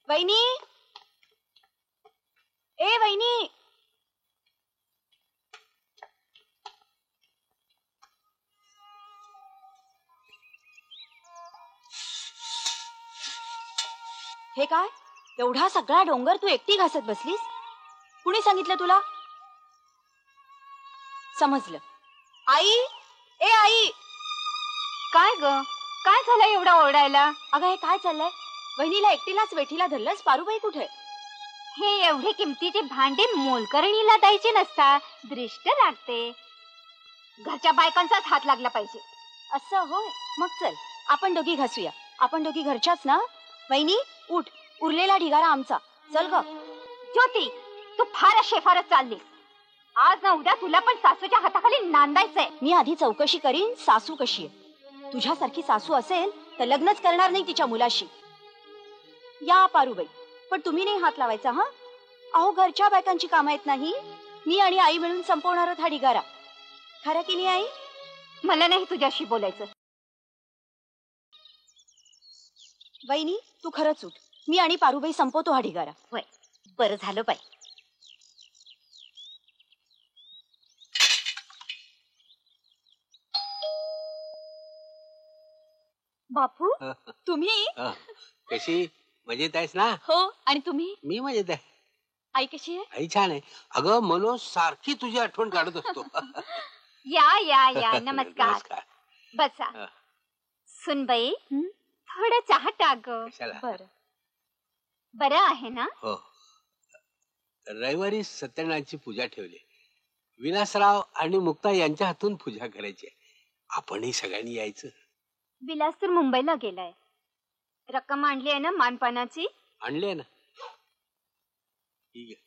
वहिनी, ए वहिनी, हे काय? एवढा सगळा डोंगर तू एकटी घासत बसलीस? कुणी सांगितलं तुला? समजलं. आई, ए आई. काय ग, काय झालं एवढा ओरडायला? अगं हे काय चाललंय? वहिनीला एकटीलाच वेठीला धरलंस. पारूबाई कुठे? हे एवढे किमतीचे भांडे मोलकरणीला द्यायचे नसतात, दृष्ट लागते. घरच्या बायकांचाच हात लागला पाहिजे. असं होय? मग चल आपण दोघी घासूया. आपण दोघी घरच्याच ना? वहिनी उठ, उरलेला ढिगारा आमचा. चल ग. ज्योती, तू फारच शेफारच चाललीस. आज ना उद्या तुला पण सासूच्या हाताखाली नांदायचंय. मी आधी चौकशी करीन सासू कशी आहे. तुझ्यासारखी सासू असेल तर लग्नच करणार नाही तिच्या मुलाशी. या पारूबाई, पण तुम्ही नाही हात लावायचा हा. अहो घरच्या बायकांची कामं येत नाही. मी आणि आई मिळून संपवणार हा ढिगारा. खरं की नाही आई? मला नाही तुझ्याशी बोलायचं. वहिनी तू खरंच उठ. मी आणि पारूबाई संपवतो हा ढिगारा. होय, बरं झालं बाई. बापू तुम्ही? कशी मजेत आहेस ना? हो. आणि तुम्ही? मी मजेत आहे. आई कशी आहे? आई छान आहे. अगं मनोज सारखी तुझी आठवण काढत असतो. या या या, नमस्कार. बसा. सुनबाई, थोडं चहा टाक. बरं. बरं आहे ना? हो. रविवारी सत्यनारायणची पूजा ठेवली. विलासराव आणि मुक्ता यांच्या हातून पूजा करायची. आपणही सगळ्यांनी यायचं. विलास तर मुंबईला गेलाय. रक्कम आणली आहे ना मानपानाची? आणली आहे ना. ठीक आहे,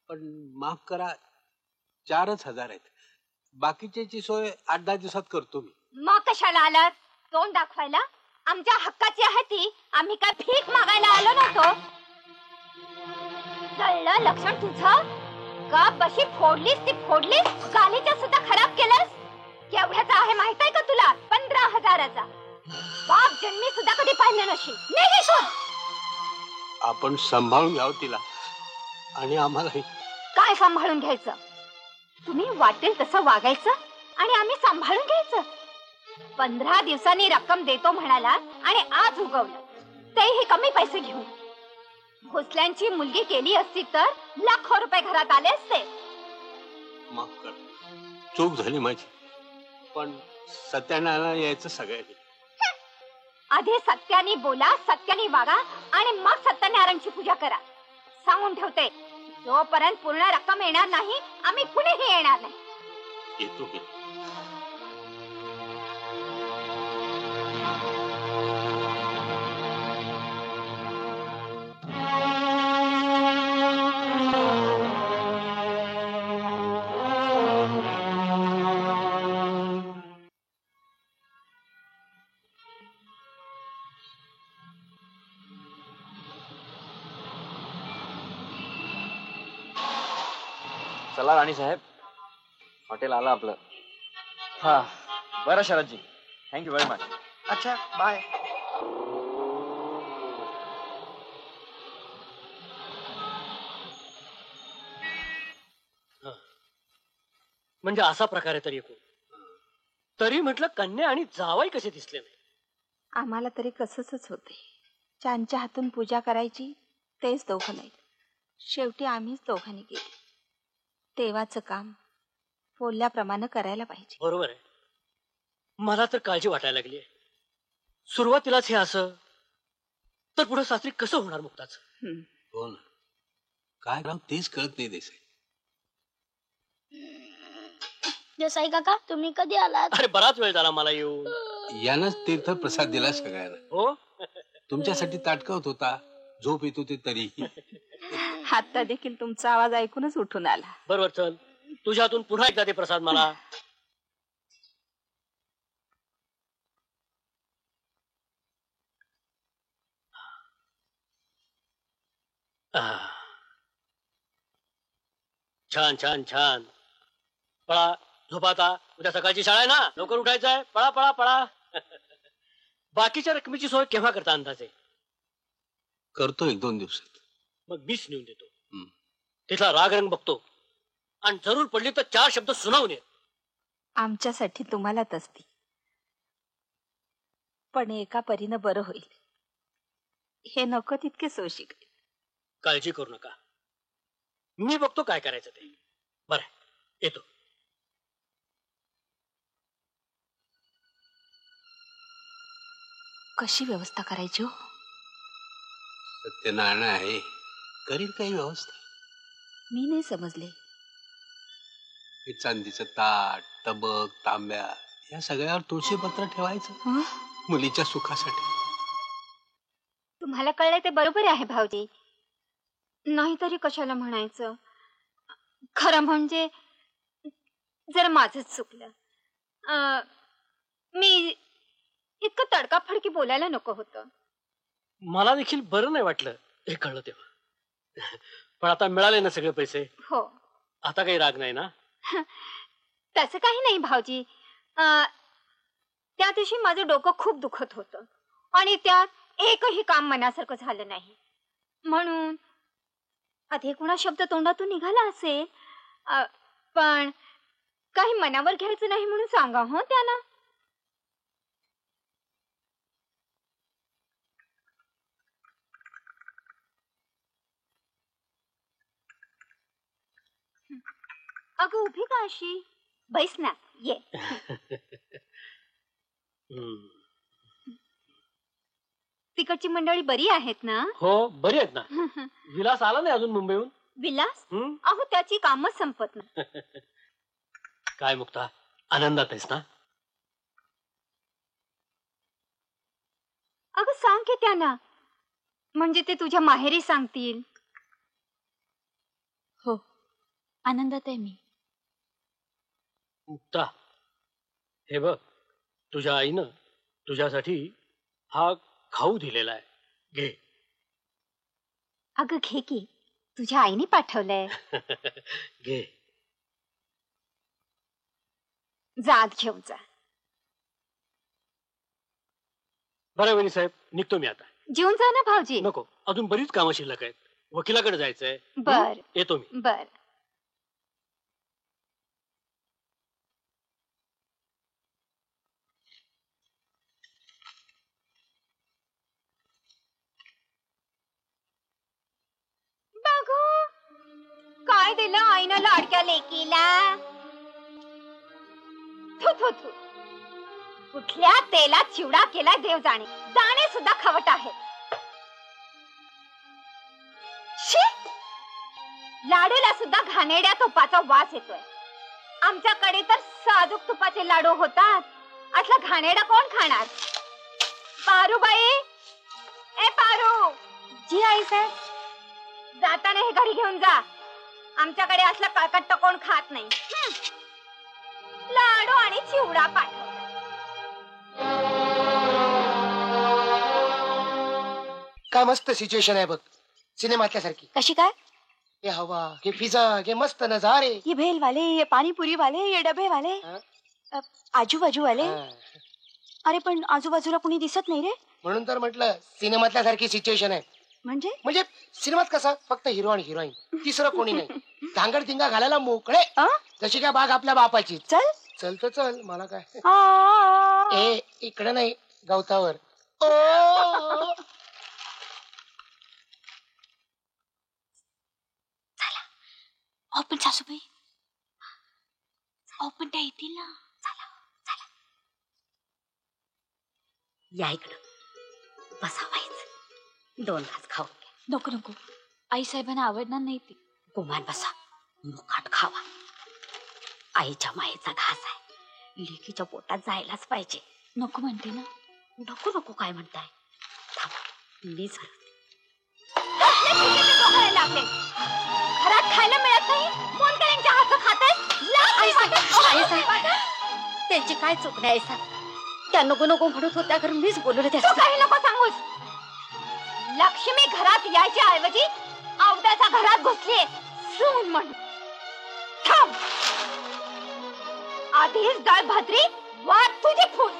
पण माफ करा, 4,000 आहेत. बाकीच्याची सोय 8-10 दिवसात करतो मी. मग कशाला आलात तोंड दाखवायला? आमच्या हक्काची आहे ती. आम्ही काय भीक मागायला आलो नव्हतो. कळलं लक्षण तुझं? का बशी फोडलीस ती फोडलीस, गालीच्या सुद्धा खराब केलंस. केवढ्याचा आहे माहित आहे का तुला? 15,000चा. बाप जन्मी सुद्धा कधी पाहिलं नशील. आपण सांभाळून घ्यावं तिला आणि आम्हालाही. काय सांभाळून घ्यायचं? तुम्ही वाटेल तसं वागायचं आणि आम्ही सांभाळून घ्यायचं. 15 दिवसांनी रक्कम देतो म्हणाला आणि आज उगवलं, तेही कमी पैसे घेऊन. भोसल्यांची मुलगी केली असती तर लाखो रुपये घरात आले असते. माफ कर, चूक झाली माझी. पण सत्यानारायणला यायचं सगळ्यांनी. आधी सत्याने बोला, सत्याने वागा आणि मग सत्यनारायणची पूजा करा. सांगून ठेवते, जोपर्यंत पूर्ण रक्कम येणार नाही आम्ही कुणीही येणार नाही. येतो मी. चला राणी साहेब, हॉटेल आलं आपलं. हा बरं शरदजी, थँक्यू व्हेरी मच. अच्छा बाय. म्हणजे असा प्रकार आहे तरी एकूण. तरी म्हटलं कन्या आणि जावई कसे दिसले नाही. आम्हाला तरी कसंच होते. ज्यांच्या हातून पूजा करायची तेच दोघं नाहीत. शेवटी आम्हीच दोघांनी केली. देवाचं काम बोलल्याप्रमाणे करायला पाहिजे. बरोबर आहे. मला तर काळजी वाटायला लागली आहे. सुरुवातीलाच हे असं तर पुढे सासरी कसं होणार मुक्ताचं? हो ना, काय राव तेच कळत नाही देसाई. देसाई काका तुम्ही कधी आलात? अरे बराच वेळ झाला मला येऊन. यानंच तीर्थ प्रसाद दिला सगळ्यांना. हो, तुमच्यासाठी ताटकवत होता, झोप येत होती तरी. आता देखील तुमचा आवाज ऐकूनच उठून आला. बरोबर. चल तुझ्यातून पुन्हा एकदा ते प्रसाद मला. छान छान छान. पळा झोपा आता, उद्या सकाळची शाळा आहे ना, लवकर उठायचं आहे. पळा पळा पळा. बाकीच्या रकमेची सोय केव्हा करता अंदाजे? करतो 1-2 दिवसात. मग मीच नेऊन देतो. हं. तिथला राग रंग बघतो आणि जरूर पडली तर 4 शब्द सुनावून ये. आमच्यासाठी तुम्हालाच असती, पण एका परीनं बरं होईल हे नको तितके सोशिक. काळजी करू नका, मी बघतो काय करायचं ते. बरं, येतो. कशी व्यवस्था करायची हो? सत्यनारायण आहे, करील काही व्यवस्था. मी नाही समजले. हे चांदीचं ताट, तबक, तांब्या या सगळ्यावर तुळशीपत्र ठेवायचं हं? मुलीच्या सुखासाठी. तुम्हाला कळलंय ते बरोबर आहे भाऊजी, नाहीतरी कशाला म्हणायचं. खरं म्हणजे जरा माझंच चुकलं. मी इतकं तडकाफडकी बोलायला नको होतं. मला देखील बरं नाही वाटलं हे कळलं तेव्हा. पण आता मिळाले ना सगळे पैसे, हो, आता काही राग नाही ना? तसं काही नाही भाऊजी. त्या दिवशी माझं डोकं खूप दुखत होतं आणि त्यात एकही काम मनासारखं झालं नाही, म्हणून अधिकुणा शब्द तोंडातून निघाला असेल. पण काही मनावर घ्यायचं नाही म्हणून सांगा हो त्यांना. अगं उभी का अशी? बैस ना, ये. तिकडची मंडळी बरी आहेत ना? हो, बरी आहेत ना. विलास आला नाही अजून मुंबईहून? विलास? अहो त्याची कामच संपत नाही. काय मुक्ता, आनंदात आहेस ना? अगं सांग की त्यांना, म्हणजे ते तुझ्या माहेरी सांगतील. हो, आनंदात आहे मी. मुक्ता, हे बघ, तुझ्या आईनं तुझ्यासाठी हा खाऊ दिलेला आहे, घे. अगं घे की, तुझ्या आईने पाठवलंय. घे. जात घेऊन जा. बरं वहिनी साहेब, निघतो मी आता. जेवून जा ना भाऊजी. नको, अजून बरीच कामं शिल्लक आहेत. वकिलाकडे जायचंय. बर, येतो मी. बर. बघू काय दिलं आईनं लाडक्या लेकीला. थू थू थू. कुठल्या तेलात चिवडा केला देव जाणे, दाणे सुद्धा खवट आहेत. शी, लाडूला सुद्धा घाणेरड्या तुपाचा वास येतोय. आमच्याकडे तर साजूक तुपाचे लाडू होतात, असला घाणेरडा कोण खाणार? पारूबाई, ए पारू. जी आई साहेब. जाताना हे घरी घेऊन जा, आमच्याकडे असला काळकट्ट कोण खात नाही. लाडू आणि चिवडा पाठव. काय मस्त सिच्युएशन आहे बघ, सिनेमातल्या सारखी. कशी काय? हे हवा, हे फिजा, हे मस्त नजारे. ये भेल वाले, ये पाणीपुरी वाले, ये डबे वाले, आजूबाजू वाले. अरे पण आजूबाजूला कुणी दिसत नाही रे. म्हणून तर म्हटलं सिनेमातल्या सारखी सिच्युएशन आहे. म्हणजे सिनेमात कसा फक्त हिरो आणि हिरोईन, तिसरं कोणी नाही. धांगड धिंगा घालायला मोकळे, जशी काय बाग आपल्या बापाची. चल चल तर चल, मला काय. ए इकडे नाही, गवतावर. पण सासूबाई, पण त्या येतील ना. चला चला. या इकडं बसावायचं, 2 घास खाऊ. नको नको, आई साहेबांना आवडणार नाही ती. गुमान बसा, मुकाट खावा. आईच्या मायेचा घास आहे, लेकीच्या पोटात जायलाच पाहिजे. नको म्हणते ना. नको नको काय म्हणताय? थांबा, मी सरते. घरात खायला मिळत नाही, कोण त्यांच्या हात खाते? त्यांची काय चूक नाही सा. त्या नको नको म्हणत होत्या, कारण मीच बोलवलं त्याचं. काही नको सांगूस. लक्ष्मी घरात यायच्या ऐवजी अवध्याच्या घरात घुसली सून म्हणून. थांब, आधीच दळ भद्री, वाट तुझी फूस.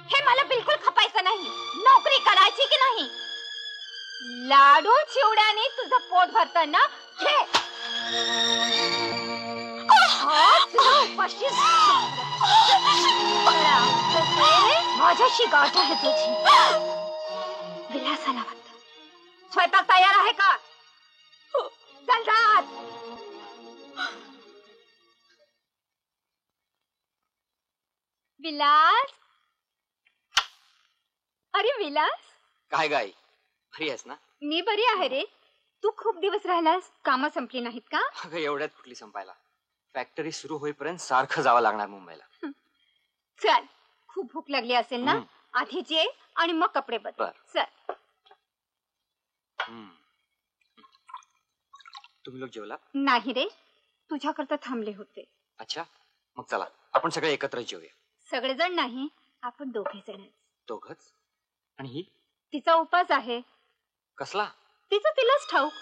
हे मला बिलकुल खपायचं नाही. नोकरी करायची की नाही? लाडू चिवड्याने तुझं पोट भरताना घे. माझ्याशी गाठ आहे तुझी. विलासाला वाटत स्वयंपाक तयार आहे का? चल जात. विलास, अरे विलास, काय गाई बरी आहेस ना? मी बरी आहे रे. तू खूप दिवस राहिलास, कामं संपली नाहीत का? अगं एवढ्यात कुठली संपायला. फॅक्टरी सुरू होईपर्यंत सारखं जावं लागणार मुंबईला. चल, खूप भूक लागली असेल ना? आधी जे आणि मग कपडे बदल. चल. तुम्ही लोक जेवला? नाही रे, तुझ्याकरता थांबले होते. अच्छा, मग चला आपण सगळे एकत्र जेवूया. सगळेजण नाही, आपण दोघे जण. दोघच? आणि ही? तिचा उपास आहे. कसला? तिचं तिलाच ठाऊक.